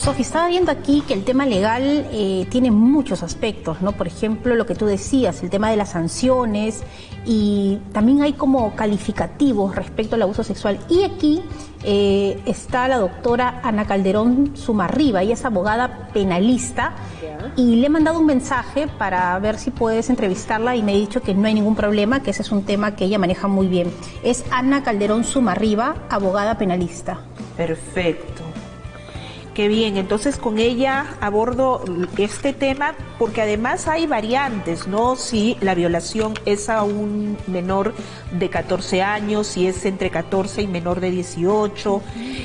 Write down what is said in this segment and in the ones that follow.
Sofi, estaba viendo aquí que el tema legal tiene muchos aspectos, ¿no? Por ejemplo, lo que tú decías, el tema de las sanciones, y también hay como calificativos respecto al abuso sexual. Y aquí está la doctora Ana Calderón Sumarriba, ella es abogada penalista, y le he mandado un mensaje para ver si puedes entrevistarla y me ha dicho que no hay ningún problema, que ese es un tema que ella maneja muy bien. Es Ana Calderón Sumarriba, abogada penalista. Perfecto. Qué bien, entonces con ella abordo este tema porque además hay variantes, ¿no? Si la violación es a un menor de 14 años, si es entre 14 y menor de 18,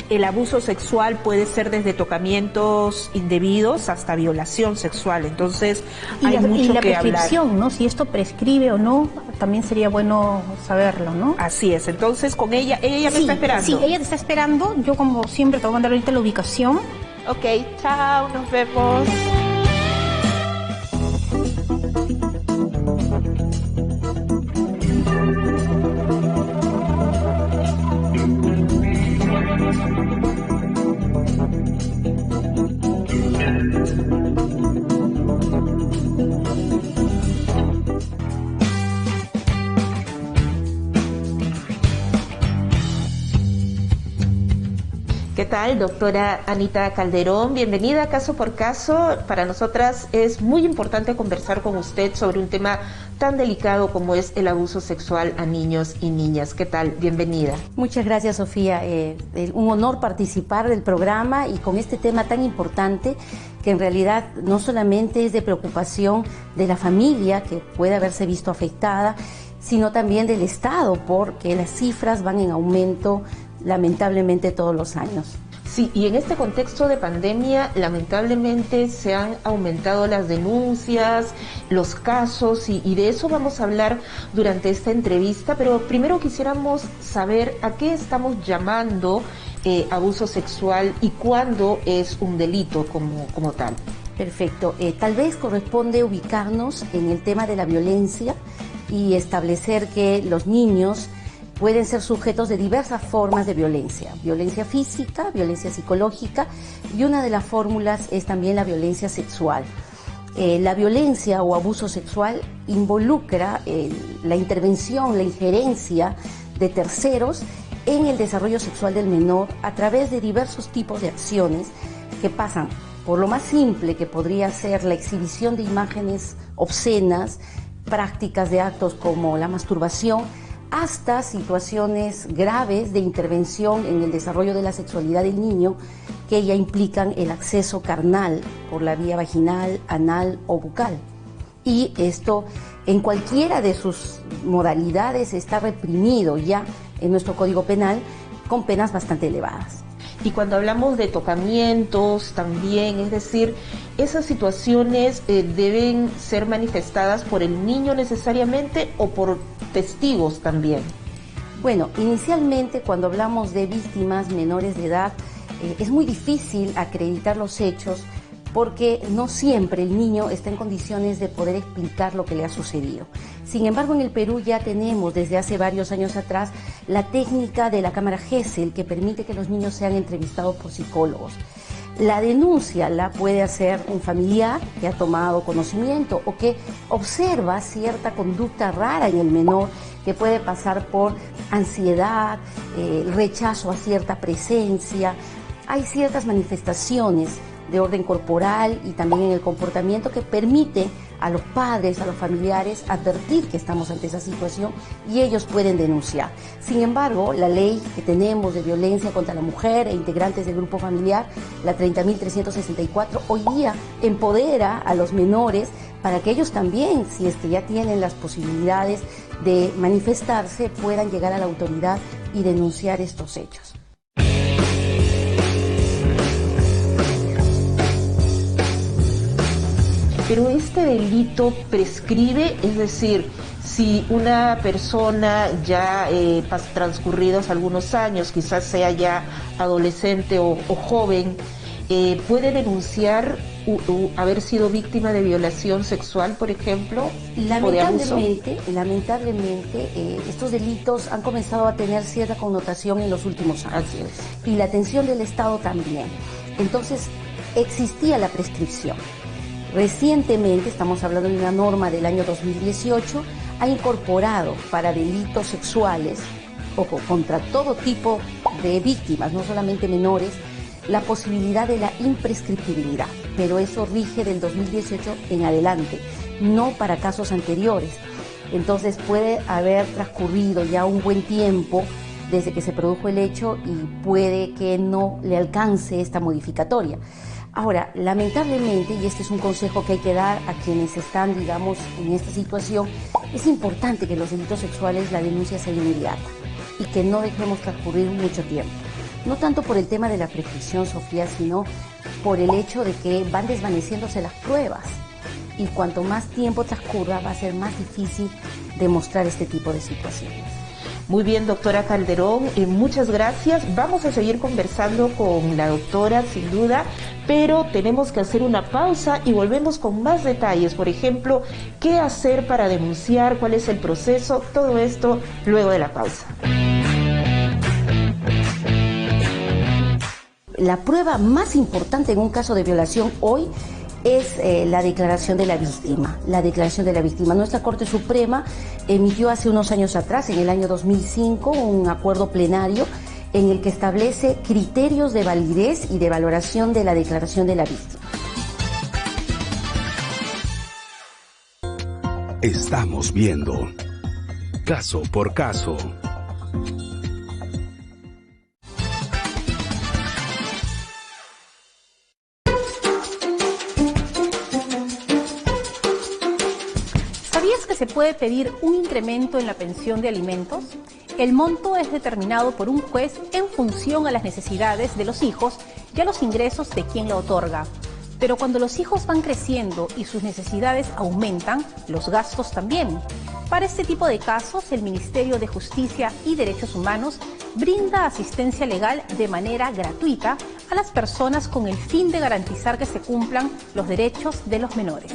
el abuso sexual puede ser desde tocamientos indebidos hasta violación sexual, entonces hay mucho que hablar. Y la prescripción, ¿no? Si esto prescribe o no, también sería bueno saberlo, ¿no? Así es, entonces con ella me está esperando. Sí, ella te está esperando, yo como siempre te voy a mandar ahorita la ubicación. Ok, chao, nos vemos. ¿Qué tal, doctora Anita Calderón? Bienvenida a Caso por Caso. Para nosotras es muy importante conversar con usted sobre un tema tan delicado como es el abuso sexual a niños y niñas. ¿Qué tal? Bienvenida. Muchas gracias, Sofía. Un honor participar del programa y con este tema tan importante que en realidad no solamente es de preocupación de la familia que puede haberse visto afectada, sino también del Estado, porque las cifras van en aumento lamentablemente todos los años. Sí, y en este contexto de pandemia, lamentablemente se han aumentado las denuncias, los casos, y de eso vamos a hablar durante esta entrevista, pero primero quisiéramos saber a qué estamos llamando abuso sexual y cuándo es un delito como tal. Perfecto, tal vez corresponde ubicarnos en el tema de la violencia y establecer que los niños pueden ser sujetos de diversas formas de violencia física, violencia psicológica, y una de las fórmulas es también la violencia sexual. La violencia o abuso sexual involucra la intervención, la injerencia de terceros en el desarrollo sexual del menor a través de diversos tipos de acciones que pasan por lo más simple, que podría ser la exhibición de imágenes obscenas, prácticas de actos como la masturbación, hasta situaciones graves de intervención en el desarrollo de la sexualidad del niño que ya implican el acceso carnal por la vía vaginal, anal o bucal. Y esto en cualquiera de sus modalidades está reprimido ya en nuestro Código Penal con penas bastante elevadas. Y cuando hablamos de tocamientos también, es decir, esas situaciones deben ser manifestadas por el niño necesariamente o por testigos también. Bueno, inicialmente cuando hablamos de víctimas menores de edad es muy difícil acreditar los hechos porque no siempre el niño está en condiciones de poder explicar lo que le ha sucedido. Sin embargo, en el Perú ya tenemos desde hace varios años atrás la técnica de la cámara Gesell que permite que los niños sean entrevistados por psicólogos. La denuncia la puede hacer un familiar que ha tomado conocimiento o que observa cierta conducta rara en el menor que puede pasar por ansiedad, rechazo a cierta presencia. Hay ciertas manifestaciones de orden corporal y también en el comportamiento que permite a los padres, a los familiares advertir que estamos ante esa situación y ellos pueden denunciar. Sin embargo, la ley que tenemos de violencia contra la mujer e integrantes del grupo familiar, la 30.364, hoy día empodera a los menores para que ellos también, si es que ya tienen las posibilidades de manifestarse, puedan llegar a la autoridad y denunciar estos hechos. Pero este delito prescribe, es decir, si una persona ya transcurridos algunos años, quizás sea ya adolescente o joven, puede denunciar haber sido víctima de violación sexual, por ejemplo, o de abuso. Lamentablemente, estos delitos han comenzado a tener cierta connotación en los últimos años. Así es. Y la atención del Estado también. Entonces, existía la prescripción. Recientemente, estamos hablando de una norma del año 2018, ha incorporado para delitos sexuales, ojo, contra todo tipo de víctimas, no solamente menores, la posibilidad de la imprescriptibilidad, pero eso rige del 2018 en adelante, no para casos anteriores. Entonces puede haber transcurrido ya un buen tiempo desde que se produjo el hecho y puede que no le alcance esta modificatoria. Ahora, lamentablemente, y este es un consejo que hay que dar a quienes están, digamos, en esta situación, es importante que en los delitos sexuales la denuncia sea inmediata y que no dejemos transcurrir mucho tiempo. No tanto por el tema de la prescripción, Sofía, sino por el hecho de que van desvaneciéndose las pruebas y cuanto más tiempo transcurra va a ser más difícil demostrar este tipo de situaciones. Muy bien, doctora Calderón, muchas gracias. Vamos a seguir conversando con la doctora, sin duda, pero tenemos que hacer una pausa y volvemos con más detalles. Por ejemplo, qué hacer para denunciar, cuál es el proceso, todo esto luego de la pausa. La prueba más importante en un caso de violación hoy es la declaración de la víctima. La declaración de la víctima. Nuestra Corte Suprema emitió hace unos años atrás, en el año 2005, un acuerdo plenario en el que establece criterios de validez y de valoración de la declaración de la víctima. Estamos viendo Caso por Caso. ¿Sabías que se puede pedir un incremento en la pensión de alimentos? El monto es determinado por un juez en función a las necesidades de los hijos y a los ingresos de quien la otorga. Pero cuando los hijos van creciendo y sus necesidades aumentan, los gastos también. Para este tipo de casos, el Ministerio de Justicia y Derechos Humanos brinda asistencia legal de manera gratuita a las personas con el fin de garantizar que se cumplan los derechos de los menores.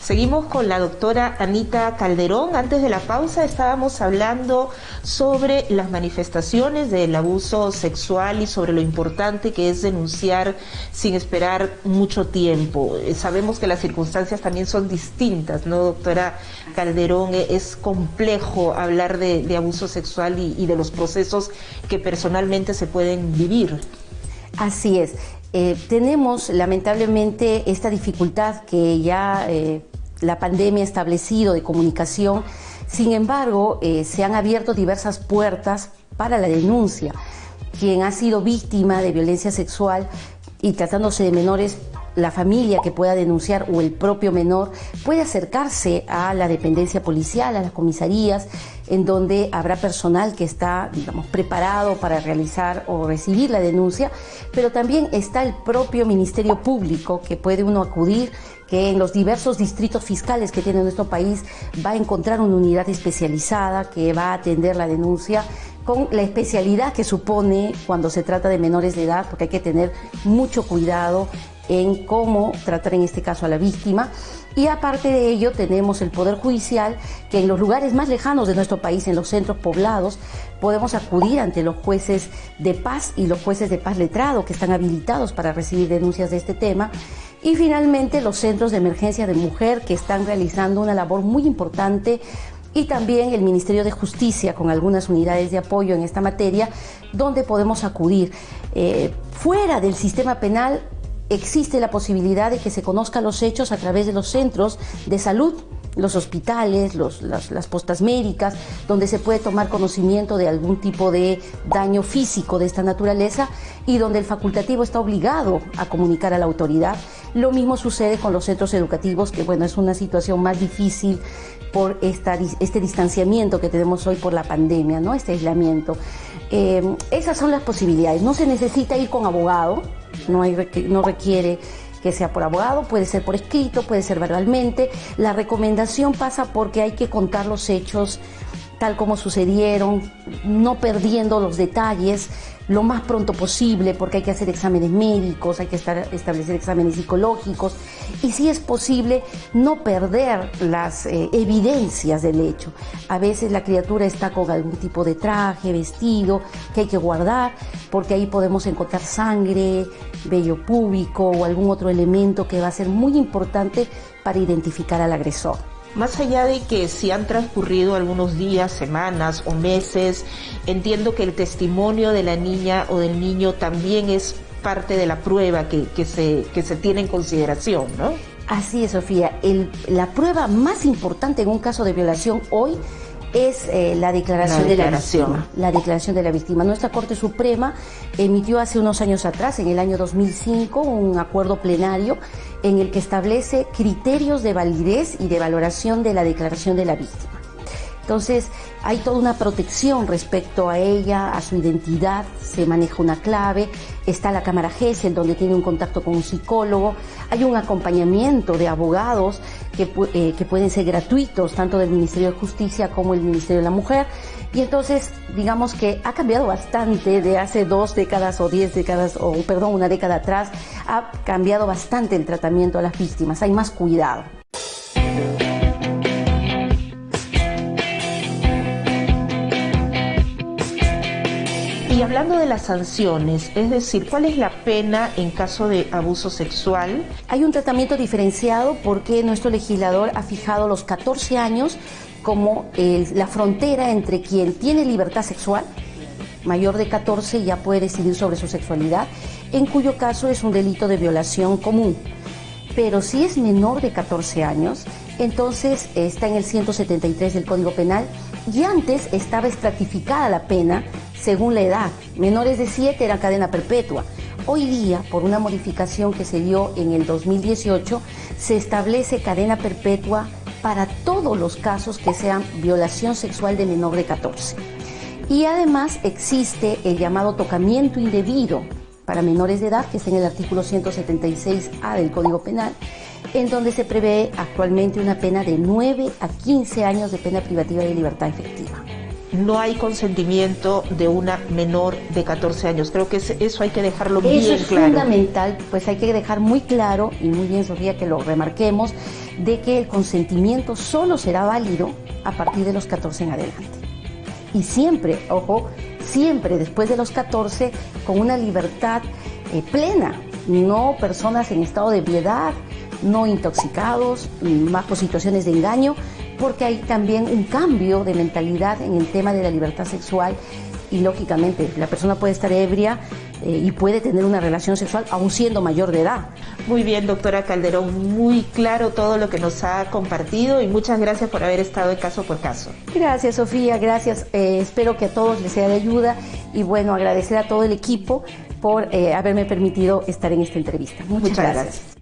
Seguimos con la doctora Anita Calderón. Antes de la pausa estábamos hablando sobre las manifestaciones del abuso sexual y sobre lo importante que es denunciar sin esperar mucho tiempo. Sabemos que las circunstancias también son distintas, ¿no, doctora Calderón? Es complejo hablar de abuso sexual y de los procesos que personalmente se pueden vivir. Así es. Tenemos lamentablemente esta dificultad que ya la pandemia ha establecido de comunicación. Sin embargo, se han abierto diversas puertas para la denuncia. Quien ha sido víctima de violencia sexual y tratándose de menores, la familia que pueda denunciar o el propio menor puede acercarse a la dependencia policial, a las comisarías, en donde habrá personal que está, digamos, preparado para realizar o recibir la denuncia, pero también está el propio Ministerio Público que puede uno acudir, que en los diversos distritos fiscales que tiene nuestro país va a encontrar una unidad especializada que va a atender la denuncia con la especialidad que supone cuando se trata de menores de edad, porque hay que tener mucho cuidado en cómo tratar en este caso a la víctima. Y aparte de ello tenemos el Poder Judicial, que en los lugares más lejanos de nuestro país, en los centros poblados, podemos acudir ante los jueces de paz y los jueces de paz letrado que están habilitados para recibir denuncias de este tema. Y finalmente los centros de emergencia de mujer que están realizando una labor muy importante, y también el Ministerio de Justicia con algunas unidades de apoyo en esta materia donde podemos acudir. Fuera del sistema penal existe la posibilidad de que se conozcan los hechos a través de los centros de salud, los hospitales, las postas médicas, donde se puede tomar conocimiento de algún tipo de daño físico de esta naturaleza y donde el facultativo está obligado a comunicar a la autoridad. Lo mismo sucede con los centros educativos, que bueno, es una situación más difícil por este distanciamiento que tenemos hoy por la pandemia, ¿no? Este aislamiento. Esas son las posibilidades. No se necesita ir con abogado, no requiere que sea por abogado, puede ser por escrito, puede ser verbalmente. La recomendación pasa porque hay que contar los hechos tal como sucedieron, no perdiendo los detalles lo más pronto posible, porque hay que hacer exámenes médicos, hay que establecer exámenes psicológicos y, si es posible, no perder las evidencias del hecho. A veces la criatura está con algún tipo de traje, vestido, que hay que guardar, porque ahí podemos encontrar sangre, vello púbico o algún otro elemento que va a ser muy importante para identificar al agresor. Más allá de que si han transcurrido algunos días, semanas o meses, entiendo que el testimonio de la niña o del niño también es parte de la prueba que se tiene en consideración, ¿no? Así es, Sofía. La prueba más importante en un caso de violación hoy es la declaración de la víctima. La declaración de la víctima. Nuestra Corte Suprema emitió hace unos años atrás, en el año 2005, un acuerdo plenario en el que establece criterios de validez y de valoración de la declaración de la víctima. Entonces, hay toda una protección respecto a ella, a su identidad, se maneja una clave, está la cámara GESEL, donde tiene un contacto con un psicólogo, hay un acompañamiento de abogados que pueden ser gratuitos, tanto del Ministerio de Justicia como el Ministerio de la Mujer, y entonces, digamos que ha cambiado bastante de hace 2 décadas o 10 décadas, una década atrás, ha cambiado bastante el tratamiento a las víctimas, hay más cuidado. Y hablando de las sanciones, es decir, ¿cuál es la pena en caso de abuso sexual? Hay un tratamiento diferenciado porque nuestro legislador ha fijado los 14 años como la frontera entre quien tiene libertad sexual, mayor de 14 ya puede decidir sobre su sexualidad, en cuyo caso es un delito de violación común. Pero si es menor de 14 años, entonces está en el 173 del Código Penal, y antes estaba estratificada la pena según la edad. Menores de 7 era cadena perpetua. Hoy día, por una modificación que se dio en el 2018, se establece cadena perpetua para todos los casos que sean violación sexual de menor de 14. Y además existe el llamado tocamiento indebido para menores de edad, que está en el artículo 176A del Código Penal, en donde se prevé actualmente una pena de 9 a 15 años de pena privativa de libertad efectiva. No hay consentimiento de una menor de 14 años. Creo que eso hay que dejarlo bien claro. Eso es fundamental, pues hay que dejar muy claro, y muy bien, Sofía, que lo remarquemos, de que el consentimiento solo será válido a partir de los 14 en adelante. Y siempre, ojo, siempre después de los 14 con una libertad plena, no personas en estado de ebriedad, no intoxicados, bajo situaciones de engaño, porque hay también un cambio de mentalidad en el tema de la libertad sexual y, lógicamente, la persona puede estar ebria y puede tener una relación sexual aún siendo mayor de edad. Muy bien, doctora Calderón, muy claro todo lo que nos ha compartido y muchas gracias por haber estado en Caso por Caso. Gracias, Sofía, gracias. Espero que a todos les sea de ayuda y, bueno, agradecer a todo el equipo por haberme permitido estar en esta entrevista. Muchas gracias.